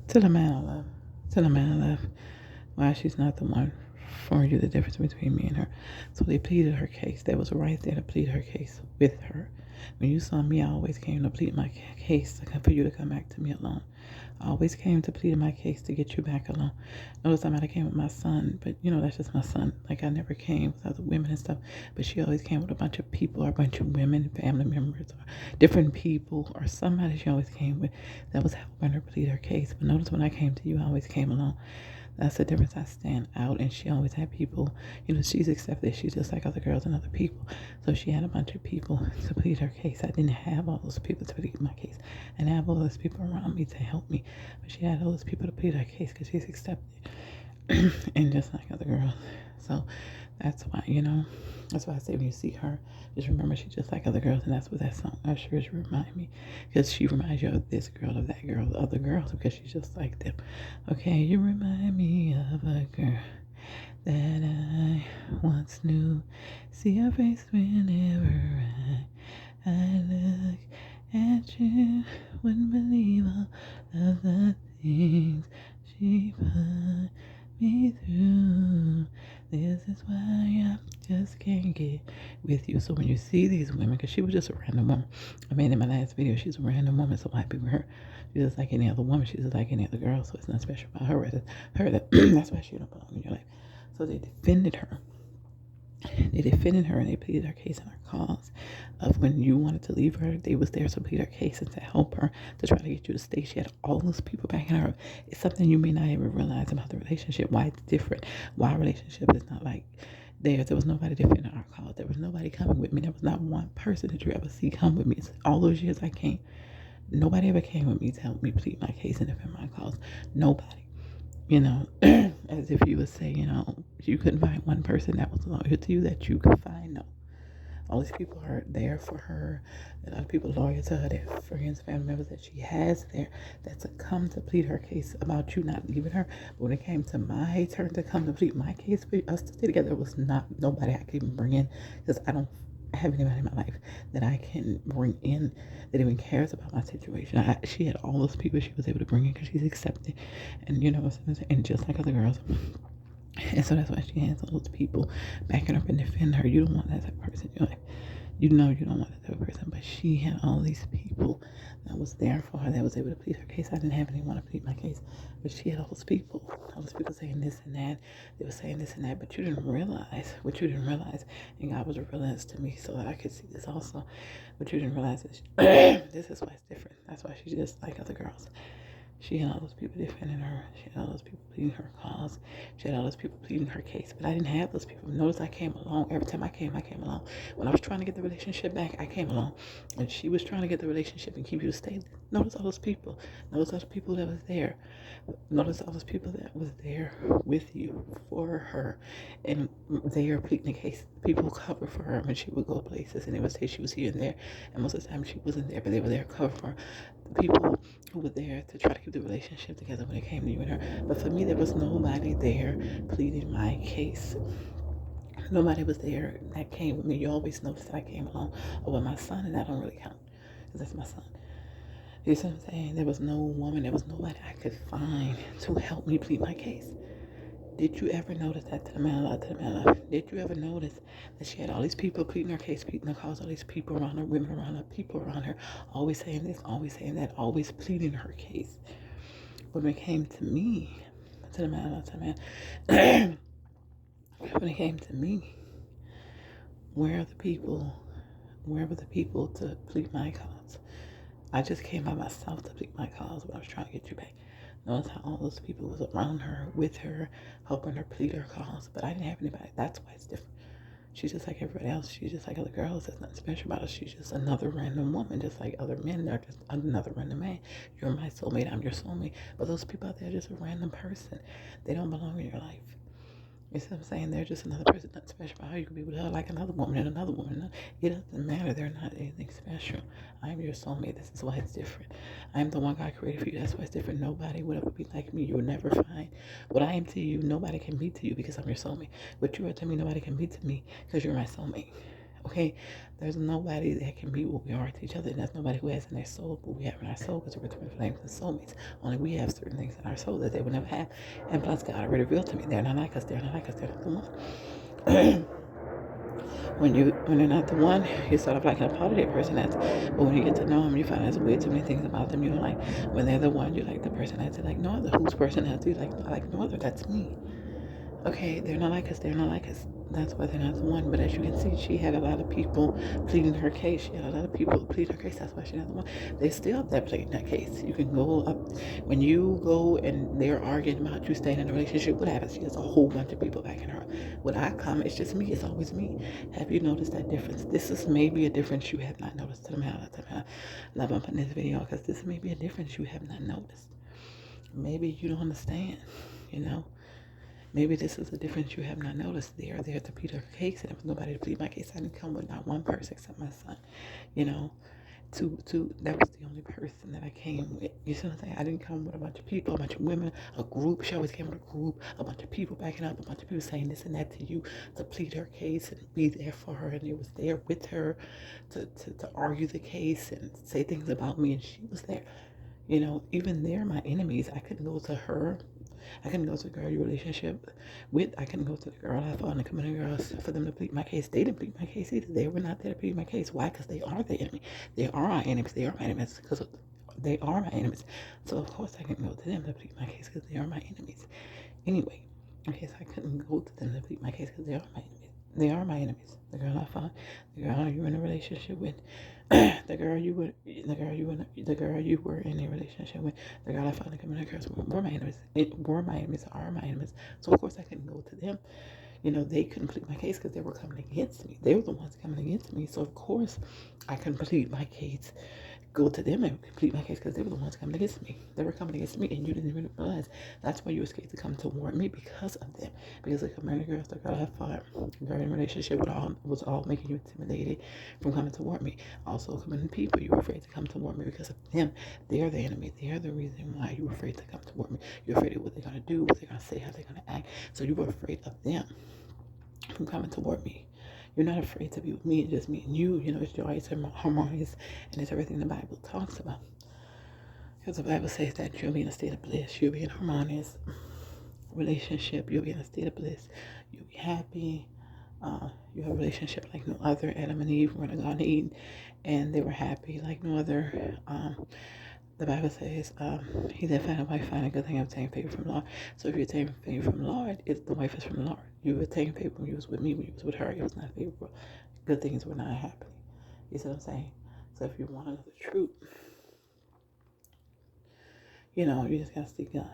To the man I love. To the man I love. Why she's not the one for you, the difference between me and her. So they pleaded her case. That was right there to plead her case with her. When you saw me, I always came to plead my case for you to come back to me alone. I always came to plead my case to get you back alone. Notice I might have came with my son, but that's just my son. Like I never came with other women and stuff, but she always came with a bunch of people or a bunch of women, family members, or different people, or somebody she always came with that was helping her plead her case. But notice when I came to you, I always came alone. That's the difference. I stand out, and she always had people. She's accepted. She's just like other girls and other people. So she had a bunch of people to plead her case. I didn't have all those people to plead my case, and I have all those people around me to help me. But she had all those people to plead her case because she's accepted, and just like other girls. So that's why. That's why I say when you see her, just remember she's just like other girls, and that's what that song Usher remind me, because she reminds you of this girl, of that girl, of other girls, because she's just like them. Okay, you remind me of a girl that I once knew. See her face whenever I look at you. Wouldn't believe all of the things she put me through. This is why I just can't get with you. So when you see these women, because she was just a random woman. I mean, in my last video, she's a random woman, so happy with her. She's just like any other woman. She's just like any other girl, so it's not special about her. That's why she don't belong in your life. So they defended her. They defended her and they pleaded her case in her cause. Of when you wanted to leave her, they was there to plead her case and to help her, to try to get you to stay. She had all those people backing her up. It's something you may not even realize about the relationship, why it's different, why a relationship is not like theirs. There was nobody defending our cause. There was nobody coming with me. There was not one person that you ever see come with me. It's all those years I came. Nobody ever came with me to help me plead my case and defend my cause. Nobody. As if you would say, you couldn't find one person that was loyal to you that you could find. No. All these people are there for her. A lot of people loyal to her. They're friends, family members that she has there that to come to plead her case about you not leaving her. But when it came to my turn to come to plead my case for us to stay together, it was not nobody I could even bring in, because I don't have anybody in my life that I can bring in that even cares about my situation. She had all those people she was able to bring in because she's accepted, and and just like other girls. And so that's why she has all those people backing up and defending her. You don't want that type of person in your life. You know you don't want that type of person. But she had all these people that was there for her, that was able to plead her case. I didn't have anyone to plead my case. But she had all those people. All those people saying this and that. They were saying this and that. But you didn't realize what you didn't realize. And God was revealing this to me so that I could see this also. But you didn't realize this. This is why it's different. That's why she's just like other girls. She had all those people defending her. She had all those people pleading her cause. She had all those people pleading her case. But I didn't have those people. Notice I came along. Every time I came along. When I was trying to get the relationship back, I came along. And she was trying to get the relationship and keep you to stay. Notice all those people. Notice all the people that was there. Notice all those people that was there with you for her. And they are pleading the case. People cover for her when she would go places. And they would say she was here and there. And most of the time she wasn't there, but they were there to cover for her. The people who were there to try to keep the relationship together when it came to you and her. But for me, there was nobody there pleading my case. Nobody was there that came with me. You always notice that I came along with my son, and that don't really count because that's my son. You see what I'm saying? There was no woman, there was nobody I could find to help me plead my case. Did you ever notice that, to the man alive, to the man alive? Did you ever notice that she had all these people pleading her case, pleading her cause, all these people around her, women around her, people around her, always saying this, always saying that, always pleading her case? But when it came to me, to the man alive, to the man, when it came to me, where are the people? Where were the people to plead my cause? I just came by myself to plead my cause when I was trying to get you back. Notice how all those people was around her, with her, helping her plead her cause. But I didn't have anybody. That's why it's different. She's just like everybody else. She's just like other girls. There's nothing special about her. She's just another random woman, just like other men. They're just another random man. You're my soulmate. I'm your soulmate. But those people out there are just a random person. They don't belong in your life. You see what I'm saying? They're just another person, nothing special about her. You could be with her like another woman and another woman. It doesn't matter. They're not anything special. I'm your soulmate. This is why it's different. I'm the one God created for you. That's why it's different. Nobody would ever be like me. You'll never find what I am to you. Nobody can be to you because I'm your soulmate. What you are to me, nobody can be to me because you're my soulmate. Okay, there's nobody that can be what we are to each other. And there's nobody who has in their soul what we have in our soul, because we're twin flames and soulmates. Only we have certain things in our soul that they would never have. And plus, God already revealed to me, they're not like us, they're not like us, they're not the one. When they're not the one, you start off liking a part of that person. But when you get to know them, you find there's way too many things about them you don't like. When they're the one, you like the personality like no other. Whose personality you like? I like no other. That's me. Okay, they're not like us, they're not like us. That's why they're not the one. But as you can see, she had a lot of people pleading her case. She had a lot of people plead her case. That's why she's not the one. They still up there pleading that case. You can go up when you go and they're arguing about you staying in a relationship. What happens? She has a whole bunch of people backing her up. When I come, it's just me. It's always me. Have you noticed that difference? This is maybe a difference you have not noticed. Love up in this video, because this may be a difference you have not noticed. Maybe you don't understand, you know. Maybe this is a difference you have not noticed. They are there to plead her case, and if nobody to plead my case, I didn't come with not one person except my son. You know, that was the only person that I came with. You see what I'm saying? I didn't come with a bunch of people, a bunch of women, a group. She always came with a group, a bunch of people backing up, a bunch of people saying this and that to you to plead her case and be there for her. And it was there with her to argue the case and say things about me, and she was there. You know, even they're my enemies. I couldn't go to her. I couldn't go to the girl you relationship with. I couldn't go to the girl I found the community girls for them to plead my case. They didn't plead my case either. They were not there to plead my case. Why? Because they are the enemy. They are our enemies. They are my enemies because they are my enemies. So of course I couldn't go to them to plead my case because they are my enemies. Anyway, okay, so I couldn't go to them to plead my case because they are my enemies. They are my enemies. The girl I found, the girl you were in a relationship with, the girl you were in a relationship with, the girl I found in community girls were my enemies. Are my enemies. So of course I couldn't go to them. You know, they couldn't plead my case because they were coming against me. They were the ones coming against me. So of course I couldn't plead my case, go to them and complete my case, because they were the ones coming against me. They were coming against me, and you didn't even realize. That's why you were scared to come toward me, because of them. Because the community girls, the girl I fought, girl in relationship with was all making you intimidated from coming toward me. Also, community people, you were afraid to come toward me because of them. They're the enemy. They're the reason why you were afraid to come toward me. You're afraid of what they're gonna do, what they're gonna say, how they're gonna act. So you were afraid of them from coming toward me. You're not afraid to be with me and just me and you. You know, it's joy, it's harmonious, and it's everything the Bible talks about. Because the Bible says that you'll be in a state of bliss. You'll be in a harmonious relationship. You'll be in a state of bliss. You'll be happy. You have a relationship like no other. Adam and Eve were in the Garden of Eden, and they were happy like no other. The Bible says, he that find a wife find a good thing, obtain favor from the Lord. So if you obtain favor from the Lord, the wife is from the Lord. You obtain favor when you was with me, when you was with her, it was not favorable. Good things were not happening. You see what I'm saying? So if you want to know the truth, you know, you just gotta seek God.